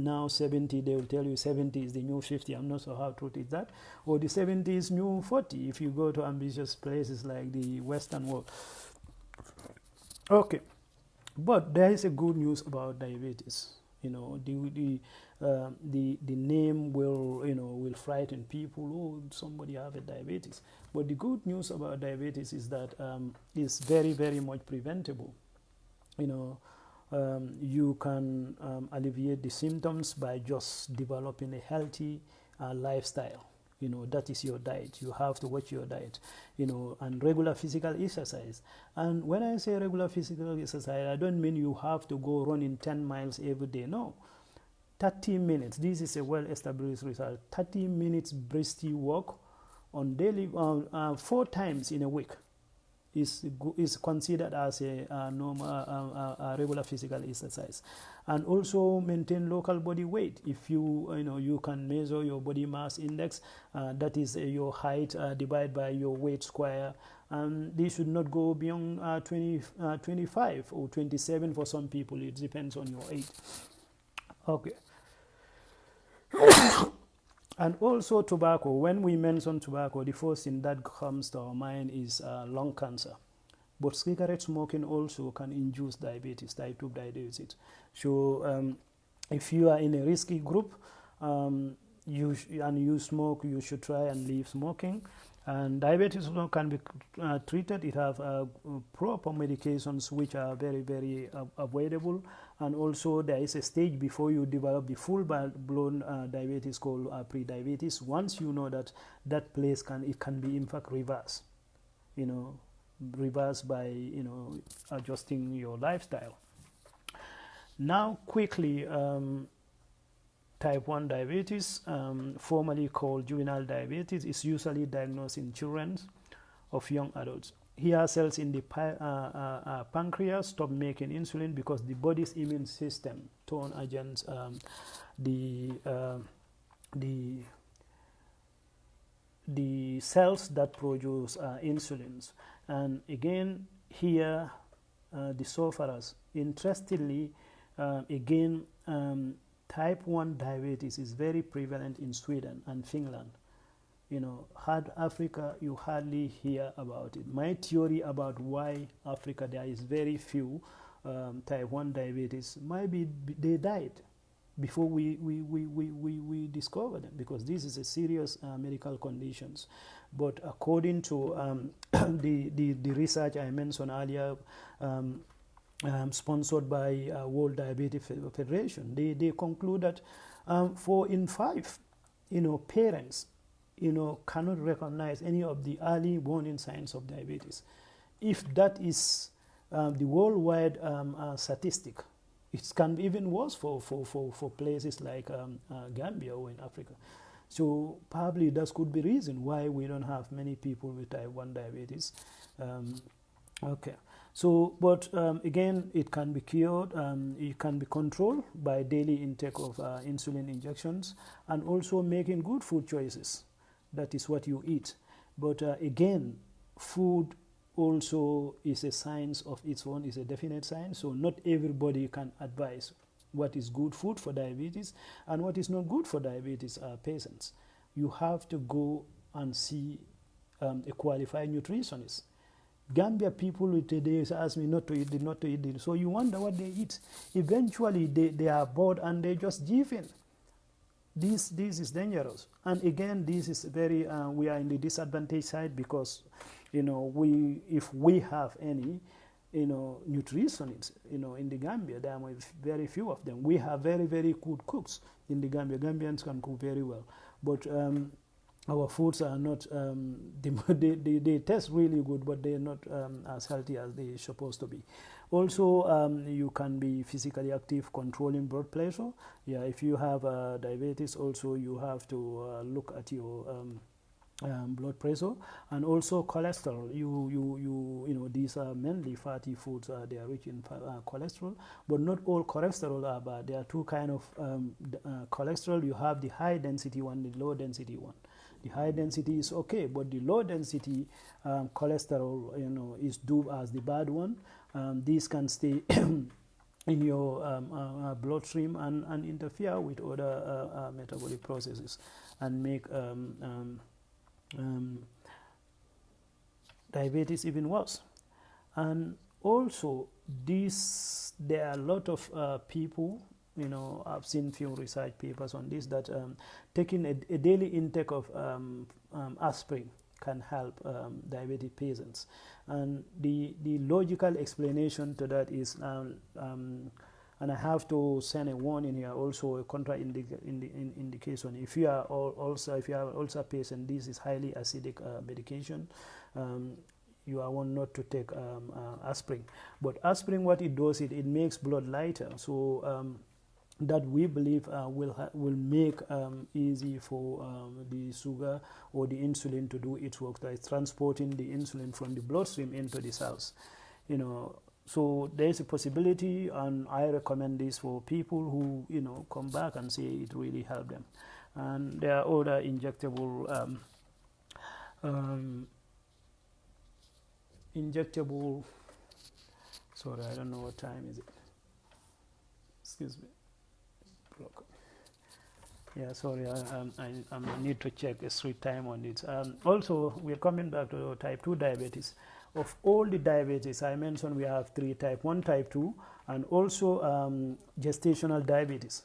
now 70, they will tell you 70 is the new 50. I'm not sure how true is that. Or the 70 is new 40 if you go to ambitious places like the Western world. Okay, but there is a good news about diabetes. You know, the name will, you know, will frighten people. Oh, somebody have a diabetes. But the good news about diabetes is that it's very, very much preventable. You know, you can alleviate the symptoms by just developing a healthy lifestyle. You know, that is your diet. You have to watch your diet, you know, and regular physical exercise. And when I say regular physical exercise, I don't mean you have to go running 10 miles every day. No, 30 minutes. This is a well-established result. 30 minutes brisk walk on daily, 4 times in a week is considered as a normal, regular physical exercise. And also maintain local body weight. If you can measure your body mass index, that is your height divided by your weight square. This should not go beyond 25 or 27 for some people. It depends on your age. Okay. And also tobacco. When we mention tobacco, the first thing that comes to our mind is lung cancer. But cigarette smoking also can induce diabetes, type 2 diabetes. So if you are in a risky group and you smoke, you should try and leave smoking. And diabetes also can be treated. It have proper medications which are very, very avoidable. And also there is a stage before you develop the full-blown diabetes called pre-diabetes. Once you know that place it can be in fact reversed, you know, reversed by, you know, adjusting your lifestyle. Now quickly, type 1 diabetes, formerly called juvenile diabetes, is usually diagnosed in children of young adults. Here cells in the pancreas stop making insulin because the body's immune system turn against the cells that produce insulins. And again, here the sufferers. Interestingly, again, type 1 diabetes is very prevalent in Sweden and Finland. You know, Africa, you hardly hear about it. My theory about why Africa there is very few type 1 diabetes might be they died before we discover them, because this is a serious medical conditions. But according to the research I mentioned earlier, sponsored by World Diabetes Federation, they conclude that 4 in 5, you know, parents, you know, cannot recognize any of the early warning signs of diabetes. If that is the worldwide statistic, it can be even worse for places like Gambia or in Africa. So probably that could be reason why we don't have many people with type 1 diabetes. Okay. So, but again, it can be cured. It can be controlled by daily intake of insulin injections and also making good food choices. That is what you eat. But again, food also is a science of its own, is a definite science. So not everybody can advise what is good food for diabetes and what is not good for diabetes patients. You have to go and see a qualified nutritionist. Gambia people today ask me not to eat it, not to eat it. So you wonder what they eat. Eventually they are bored and they just give in. This is dangerous. And again, this is very, we are in the disadvantaged side because, you know, if we have any, you know, nutritionists, you know, in the Gambia, there are very few of them. We have very, very good cooks in the Gambia. Gambians can cook very well. But our foods are not, they taste really good, but they're not as healthy as they're supposed to be. Also, you can be physically active, controlling blood pressure. Yeah, if you have diabetes, also you have to look at your blood pressure, and also cholesterol. You know, these are mainly fatty foods. They are rich in cholesterol, but not all cholesterol are bad. There are two kind of cholesterol. You have the high density one, the low density one. The high density is okay, but the low density cholesterol, you know, is due as the bad one. These can stay in your bloodstream and interfere with other metabolic processes and make diabetes even worse. And also, there are a lot of people, I've seen few research papers on this, that taking a daily intake of aspirin can help diabetic patients. And the logical explanation to that is, and I have to send a warning here, also a indication. If you are also a patient, this is highly acidic medication. You are one not to take aspirin. But aspirin, what it does, it makes blood lighter. So that we believe will make easy for the sugar or the insulin to do its work, like transporting the insulin from the bloodstream into the cells. So there is a possibility, and I recommend this for people who come back and say it really helped them. And there are other injectable sorry, I don't know what time is it. Excuse me. Yeah, sorry, I need to check the street time on it. Also, we're coming back to type 2 diabetes. Of all the diabetes I mentioned, we have 3: type 1, type 2, and also gestational diabetes.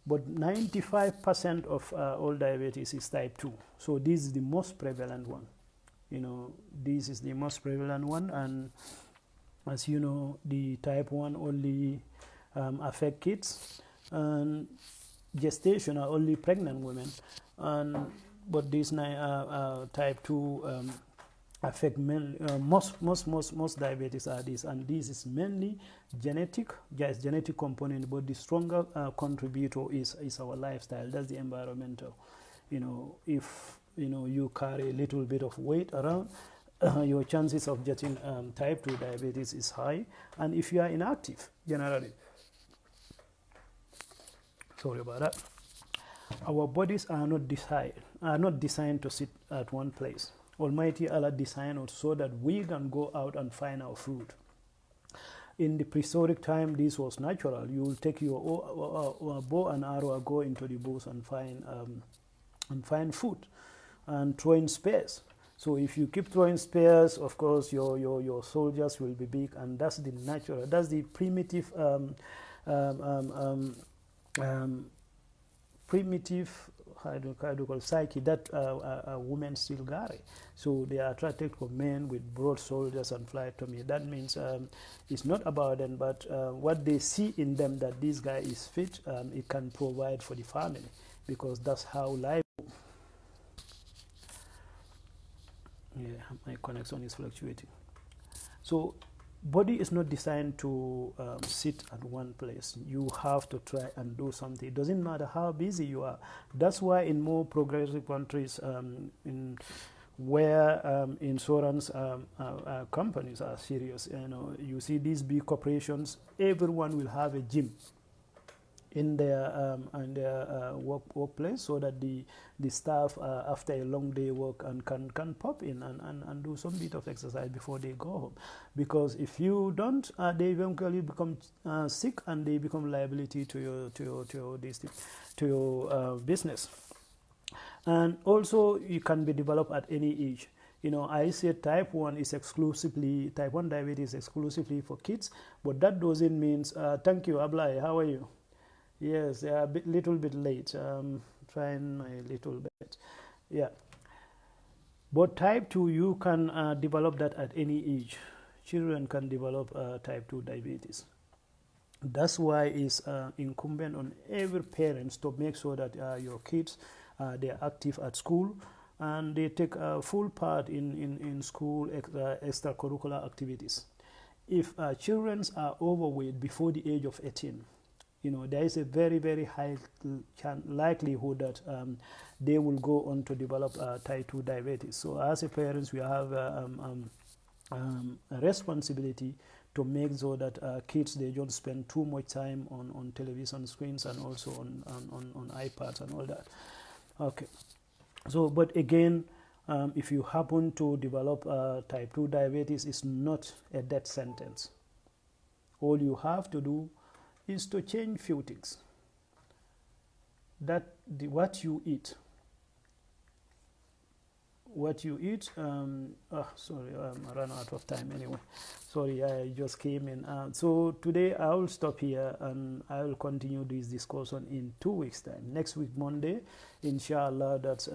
But 95% of all diabetes is type 2. So this is the most prevalent one. This is the most prevalent one, and as you know, the type 1 only affect kids, and gestation are only pregnant women, but these type 2 affect men. Most diabetes are this, and this is mainly genetic. Yes, genetic component, but the stronger contributor is our lifestyle. That's the environmental. If you carry a little bit of weight around, your chances of getting type 2 diabetes is high. And if you are inactive, generally, sorry about that, our bodies are not designed to sit at one place. Almighty Allah designed us so that we can go out and find our food. In the prehistoric time, this was natural. You will take your bow and arrow, go into the bush and find food, and throw in spears. So if you keep throwing spears, of course your soldiers will be big, and that's the natural, that's the primitive how do you call psyche that women still carry. So they are attracted to men with broad shoulders and flat tummy. That means it's not about them, but what they see in them, that this guy is fit, it can provide for the family, because that's how life. Yeah, my connection is fluctuating. So body is not designed to sit at one place. You have to try and do something. It doesn't matter how busy you are. That's why in more progressive countries, where insurance companies are serious, you see these big corporations, everyone will have a gym in their workplace, so that the staff after a long day work and can pop in and do some bit of exercise before they go home. Because if you don't, they eventually become sick, and they become liability to your business. And also, you can be developed at any age. I said type 1 diabetes exclusively for kids, but that doesn't mean. Thank you, Ablai. How are you? Yes, they are a little bit late. Trying my little bit. Yeah. But type 2, you can develop that at any age. Children can develop type 2 diabetes. That's why it's incumbent on every parent to make sure that your kids, they are active at school, and they take a full part in school extracurricular activities. If children are overweight before the age of 18, there is a very, very high likelihood that they will go on to develop type 2 diabetes. So as a parents, we have a responsibility to make sure that kids, they don't spend too much time on television screens, and also on iPads and all that. Okay. So, but again, if you happen to develop type 2 diabetes, it's not a death sentence. All you have to do is to change few things. That what you eat. What you eat. Sorry, I ran out of time anyway. Sorry, I just came in. So today I will stop here and I will continue this discussion in 2 weeks' time. Next week, Monday, inshallah, that's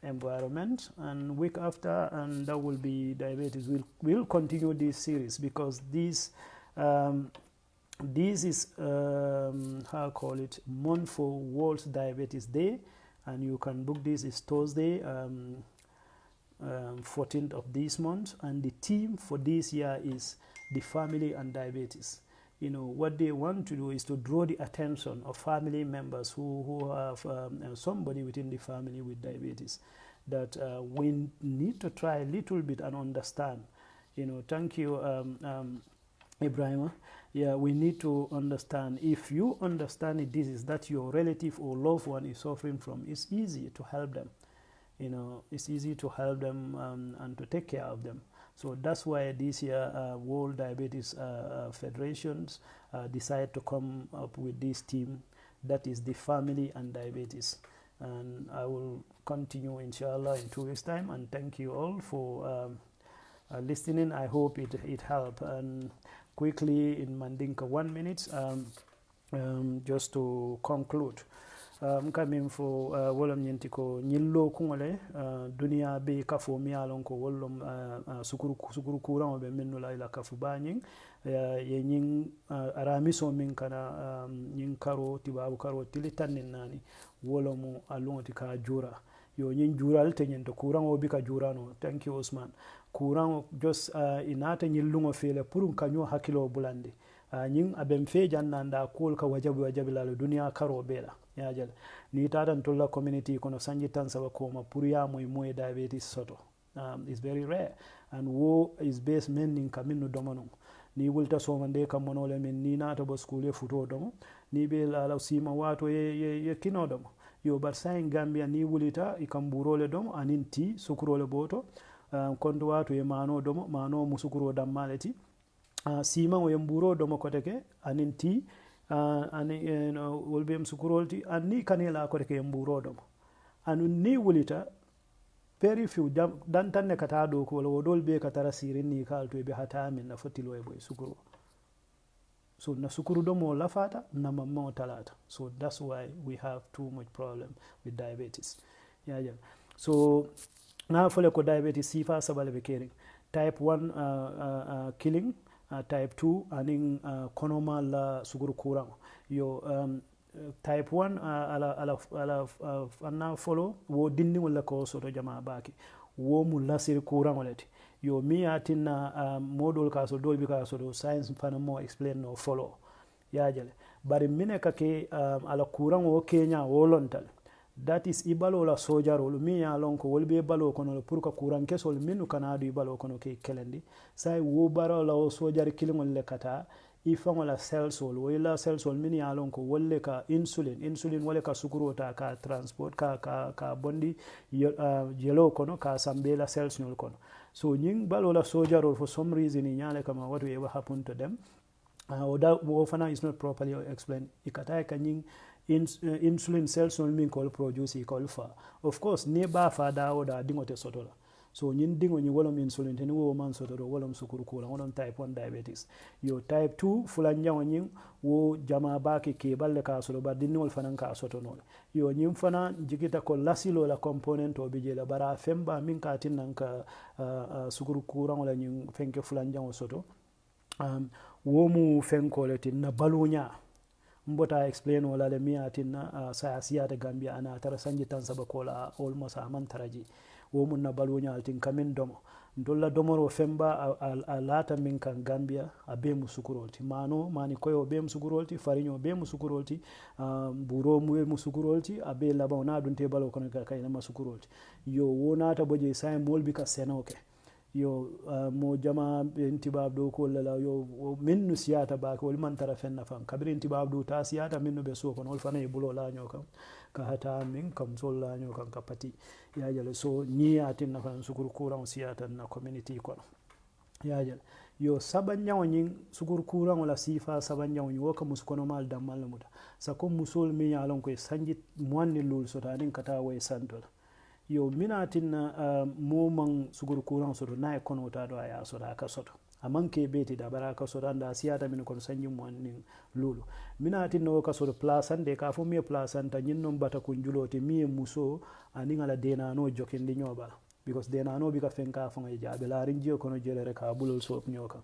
environment, and week after, and that will be diabetes. We'll continue this series because this is how I call it, month for World Diabetes Day, and you can book this. It's Thursday, 14th of this month, and the theme for this year is the family and diabetes. You know, what they want to do is to draw the attention of family members who have somebody within the family with diabetes, that we need to try a little bit and understand. You know, thank you, Ibrahim. Yeah, we need to understand. If you understand a disease that your relative or loved one is suffering from, it's easy to help them. You know, it's easy to help them and to take care of them. So that's why this year World Diabetes Federations decided to come up with this theme, that is the family and diabetes. And I will continue inshallah in 2 weeks' time. And thank you all for listening. I hope it helped. And quickly in Mandinka 1 minute, just to conclude. Kamin fo wolom nyenti ko nyillo kungole dunia be kafo mialon ko wolom sukuru kuran be minno la ila kafu banyin ye nyin aramiso min kana nyin karo tibabu karo tilitan nani wolomu alonti ka jura yo nyin jural te nyen to kuran o bi ka jurano. Thank you Usman. Kuran just inata nyillungo fele purun kanyo hakilo bulande nyin abem fe jannanda kol ka wajabi la dunia karo bela yajal ni tatan tolla community kono sanji tan saba koma pour ya moy diabetes soto is very rare, and wo is based men kamin domono ni wulta somande kam monole men ni nata bo school e futo domo ni be la sima wato ye kino domo yo bar sain Gambia ni wulita ikamburole domo aninti sukurole boto kondo wato ye mano domo mano musukuro dammaleti sima wo yemburo domo koteke aninti ani wolbem sukurolti anni kanela ko ke mburo dom anu ni wulita very few dan tan ne kata do ko wodol be katara sirin ni kalto be hata min na fotilo e boy sukuru, so na sukuru domo lafata na mamma talata. So that's why we have too much problem with diabetes. Yeah. So na fole ko diabetes sifa sabale be kering type 1 killing, type 2 aning konoma la suguru kurang yo type 1 ala anna follow wo dindi wala ko soto jama baki wo mu lasir kurang walati yo mi atina modol ka so dolbi ka so do science fana mo explain no follow ya jale bari mine kake ala kurang wo Kenya wo lontal, that is ibalo la sojaro mi ya lon ko wolbe balo kono pour ka kuran kesol minu kanadu ibalo kono ke kelendi sai wo baro la sojar kilingol le kata ifan wala cellsol wala cellsol min ya lon ko wolle ka insulin wala ka sukurota ka transport ka bondi yelo kono ka sambela cells nol kono. So nying balo la sojaro for some reason nyale kama what ever happened to them wo fana is not properly explained ikata ka nying insulin cells on min call produce call fa, of course ne ba fa da oda dingote sotola. So nyin dingo ni wolom insulin ten wo man sotoro wolom sukuru kula wonon type 1 diabetes. Yo type 2 fulanja nyin wo jama baki ke balle ka solo ba dinol fanan ka sotono yo nyin fana jikita ko lasilo la component o bije la bara femba min ka tinnan ka sukuru kura wala nyin fenke fulanja o soto wo mu fenko le tin na balunya mbota explain wala le miatina sa siyata Gambia ana tara sanji tan saba kola almost aman taraji wo mun na balunya altin kamin domo ndolla domoro femba a lata min kan Gambia a be mu sukurolti mani koyo be mu sukurolti farinyo be mu sukurolti buro mu be mu sukurolti a be laba na dunte balo kono ka kayna ma sukurolti yo wonata boje say molbi ka senoke yo mo jama intibab do ko la yo minnu siyata ba ko man tara fenna fam kabri intibab do ta siyata minnu be so ko wol fana e bulo la nyo kam ka hata min kam sol la nyo kam ka pati ya jale so ni atin na fan sukuru kuran siyata na community ko ya jale yo sabanyawo nyin sukur kurang wala sifa sabanyawo nyin woka muskono mal damal muta sako musol mi yalon ko sanji mwanni lul sota nin kata way santol yo minatin momang sukur kurang soto na kono ta do aya sota ka soto amanke beti da baraka soto anda siyata min kon sanji mwanni lulu minatin no ka soto plasande ka fo mi plasanta nyin non bata kun juloti mi muso ani ngala dena no jokindi nyobala because dena no bika fenka fo ngai jabe la rinjio kono jelere ka bulol sop nyoka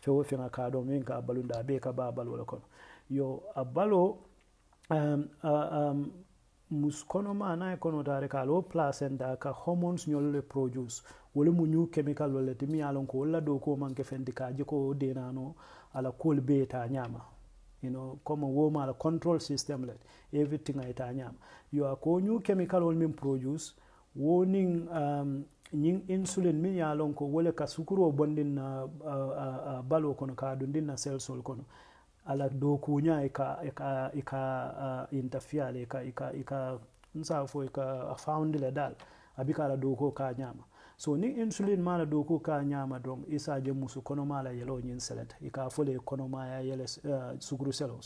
fewo fenga ka do min ka balunda be ka ba balol kono yo abalo muskono ma na kono tare ka lo placenta ka hormones nyolle produce wala mu new chemical wala timi alon ko wala do ko man ke fendi ka jiko dena no ala kol beta nyama comme woma ala control system let everything ay ta nyama yo ko new chemical wol min produce woning ñing insulin min ya lon ko wala ka sukuro bondin na balo kono ka dundin na cell sol kono ala do kunya ika interfere ika nsa fo ika found le dal abika la do ko ka nyama so ni insulin mala do ko ka nyama dom isa je musu kono mala yelo nyin selet ika fole kono ma ya yele sukuru selo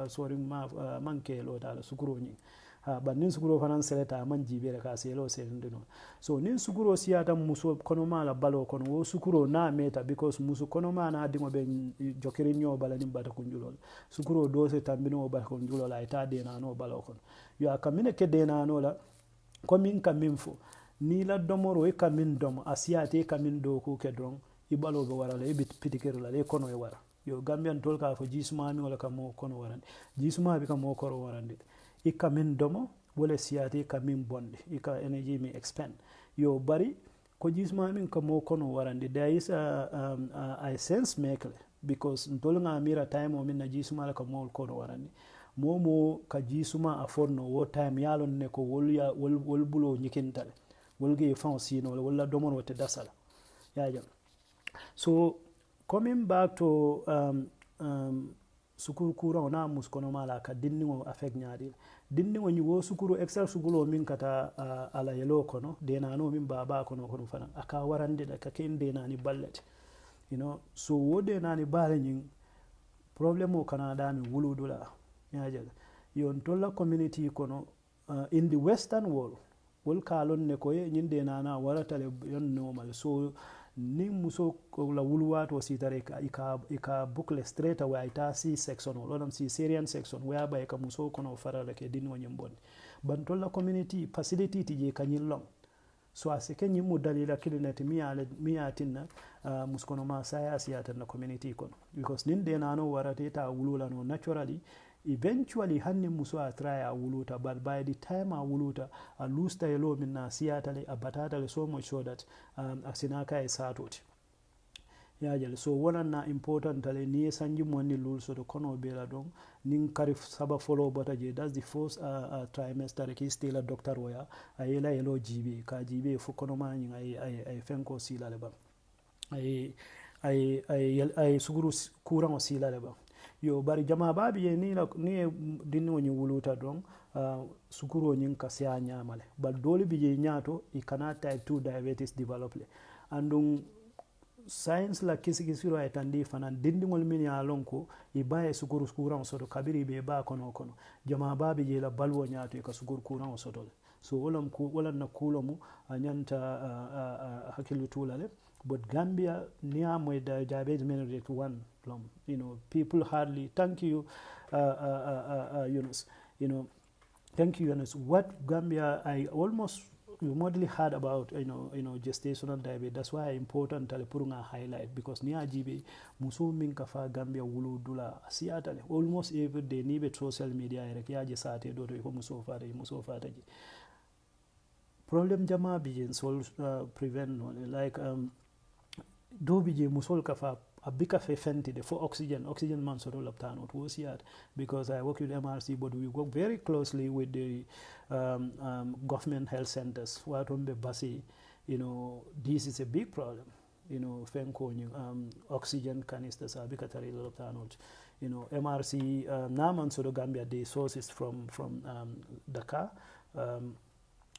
sorry manke lo dal sukuro nyi ba nin sukuro fanan seleta man jibere ka selo selindino so nin sukuro siyata muso kono mala balo kono wo sukuro na meta because muso kono ma na dimo be jokirin nyo bala nim bata kunjulol sukuro dose tambino bata kunjulol ay ta de na no balo kono yo akamine ke de na no la ko min kamin fo ni la domoro e kamin dom asiyate kamin do ko ke don ibalo be wara le bit pitikero la le kono e wara yo gambian tol ka fo jisma mi wala ka mo kono warande jisma bi ka mo koro warande ika min domo wala siyati ika min bonde ika energy mi expand yo bari ko jisma min ka mo kono warande there is a sense make because ntol nga mira time o min na jisma la ka mo kono warande momo ka jisma aforno wo time yalon ne ko wol bulo nyikintal wol ge fansino wala domon wote dasala yaja so coming back to sukuru kura na muskono mala ka dinniŋo affect ñaadi dinniŋo ñi wo sukuru excel sukulo min kata ala yelo kono denano min baba kono fana aka warande da ka ken denani ballete so wo denani bale ñiŋ problème o kana dami wuludula ñaajal yon tolla community kono in the western world wol kalon ne ko ye ñin denana waratale yon normal so ni muso la wulwato sitare ika boucle straight away ita si section lodam si syrian section whereby ka muso kono farala ke dinwo nyembon banto la community facility tije kanyin long so asike nyimu dalila kilinati miyatinna muskono ma saya siyata na community kono because nin de nano warate ta wulula no naturally eventually hanni muso a try a wuluta but by the time a wuluta a lusta yelo min na siyata le a batata le so much so that asinaka e satoti yajal so wonan na important tale ni sanji monni lul so to kono bela don nin karif saba follow bota je that's the first trimester ki still a doctor waya ayela yelo jibe ka jibe fu kono ma nyi ay fenko sila le ba ay suguru kuran sila le ba yo bari jama babi ye ni dinni woni wuluta don sukuro nyin ka sia nyamale bal dole bi je nyato i kana type 2 diabetes develop le andum science la kisi ay tandi fanan dindi ngol min ya lonko i baye sukuru kuran so do kabiri be ba kono jama babi je la balwo nyato ka sukuru kuran so do so wolam na kulomu anyanta hakilu tulale but Gambia near my diabetes rate 1 people hardly thank you Yunus thank you Yunus what Gambia I almost remotely heard about gestational diabetes that's why important tale purunga highlight because ni ajibe muso min kafa Gambia wulu dula asiata almost every day ni be social media rek yaje sate do ko muso fata ji problem jama bi sol prevent like do bije musol kafa abika fe fenti de for oxygen man sort of laptano to see it because I work with MRC but we work very closely with the government health centers what on the basi this is a big problem fenko oxygen canisters abika tari laptano MRC naman sort of Gambia the sources from Dakar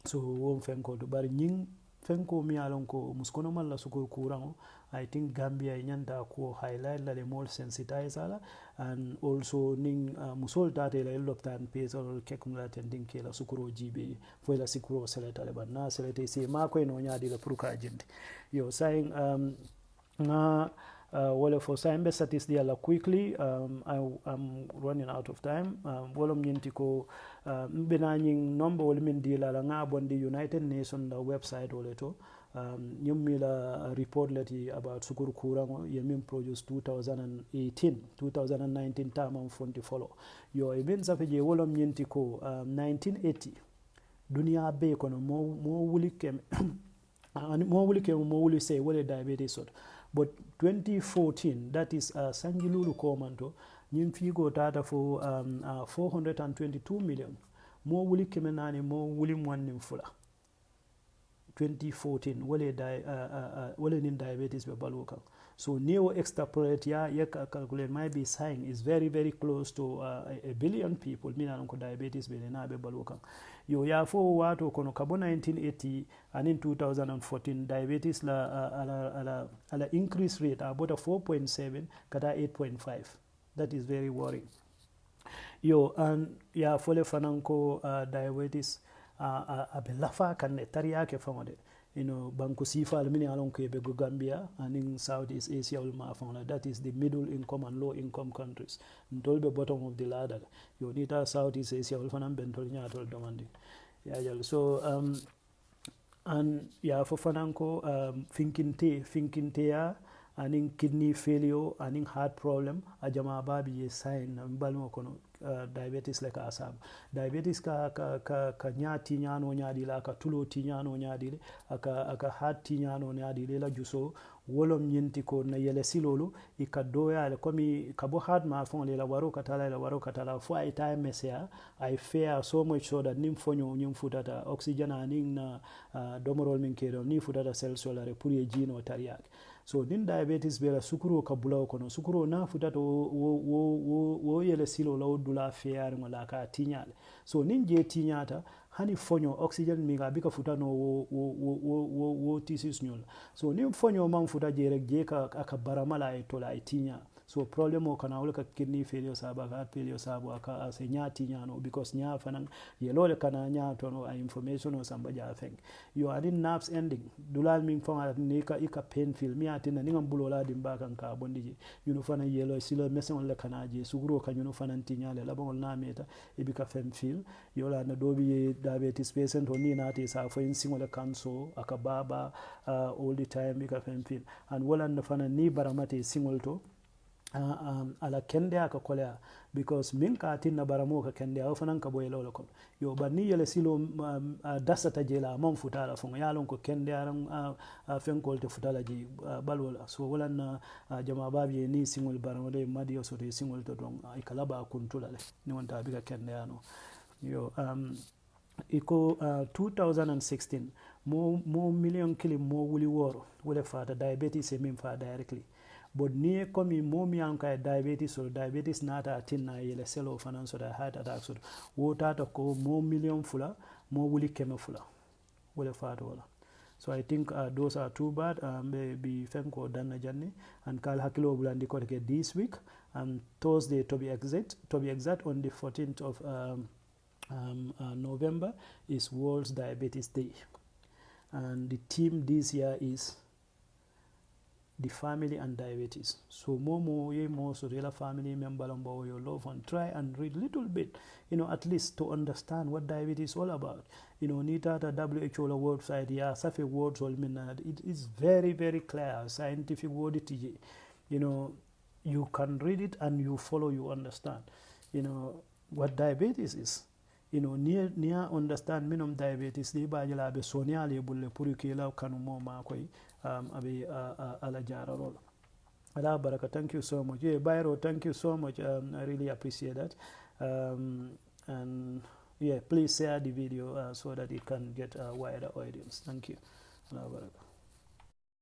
so won fenko to bari nying fenko mi alon ko muskono malla sukul kurango. I think Gambia nyanta ko highlight la le more sensitize ala, and also ning musol tate la loptan pesol kekula tending ke la sukuro jibe fo la sikuro seleta le banna selete se ma ko no nyaadi la pruka jindi yo saying na wala for time be satisfy la quickly. I'm running out of time. Wolom nyinti ko benanying number wala min di la nga bondi United Nations la website wala to nyummi la report lati about sukuru kurango yemin produce 2019 tam am fonti follow yo even safeje wolom nyinti ko 1980 dunia be kono mo wuli kem mo wuli say wala diabetes sort. But 2014, that is Sanjilulu Komanto, Nyimfigo data for 422 million. More wuli kemenani, more wuli mwanim fula. 2014, wale nin diabetes be baluka. So neo extrapolate ya calculate might be saying is very, very close to a billion people. Mina nko diabetes be na be baluka. Yo ya fo watu kono kabo 1980 and in 2014 diabetes la increase rate about a 4.7 kata 8.5. That is very worrying. Yo and ya fole fananko diabetes abe lafa kan tariya ke famode. You know, Banku Sifa almini along Quebec, Gambia, and in Southeast Asia, that is the middle income and low income countries. Ntol be bottom of the ladder. You need a Southeast Asia, ulfanam bentol nyatol domandi. Yeah, so and yeah, for fananko thinking ya, and in kidney failure, and in heart problem, ajama babi sign mbalmo kono. Diabetes like asab diabetes ka nyati nyano nyadi la ka tulo ti nyano nyadi aka heart ti nyano nyadi la juso wolom nyenti ko na yele silolo ikadoya le komi kabo heart ma fon le la waro katala fo ay time mesia I fear so much so that nim fonyo nyum futata oxygen aning na domorol min kero ni futata cell solare pour ye jino tariak. So din diabetes bela sukuro kabula kono sukuro na futata wo yele silo la dula fear ngola ka tinyale. So nin je tinyata hani fonyo oxygen miga bika futa no wo tisis nyol. So nim fonyo man futa jerek je ka aka baramala e tola e tinya. So problem o kana wala ka kidney failure saba ka failure saba aka ase nya tinya no because nya fanan yelole kana nya to no information o samba ja feng. You are in nerves ending dulal min fonga ni ka ika pain feel mi atina ni ngam bulola dimba kan ka bondiji you fana yelo silo mesen on le kana je suguro kan you fanan tinya le labon na meta e bika fem feel yola na dobi diabetes patient o ni na te sa fo in singola cancer aka baba all the time bika fem feel and wala na fana ni baramate singol to ala kende aka kolea because min ka tinna baramo ka kende aw fanan ka boye lawla ko yo banni yele silo dasata jela man futala fon yalon ko kende aran fenkol te futala ji balwala so wala na jama babi ni singol baramo de madi so de singol to don ay kala ba kuntula le ni wonta bi ka kende ano yo iko 2016 mo million kili mo wuli woro wala fata diabetes e min fa directly. But near komi momi anka diabetes or diabetes nata atina yele selo fanan so da heart attack so wo tata ko mo million fula mo wuli keme fula wala fata wala. So I think those are too bad. Be fenko danna janni and kal hakilo bulandi ko ke this week and Thursday to be exact on the 14th of November is World Diabetes Day, and the theme this year is the family and diabetes. So more so real family member about your love and try and read little bit, at least to understand what diabetes is all about. Need that WHO website, yeah, safi words all mean it is very, very clear, scientific word it. You can read it and you follow, you understand, what diabetes is. Near understand minimum diabetes, they buy la be sonia label purikela kanumo ma koi abi ala jara roll. Ala baraka, thank you so much. Yeah, Byro, thank you so much. I really appreciate that. And yeah, please share the video so that it can get a wider audience. Thank you. Ala baraka.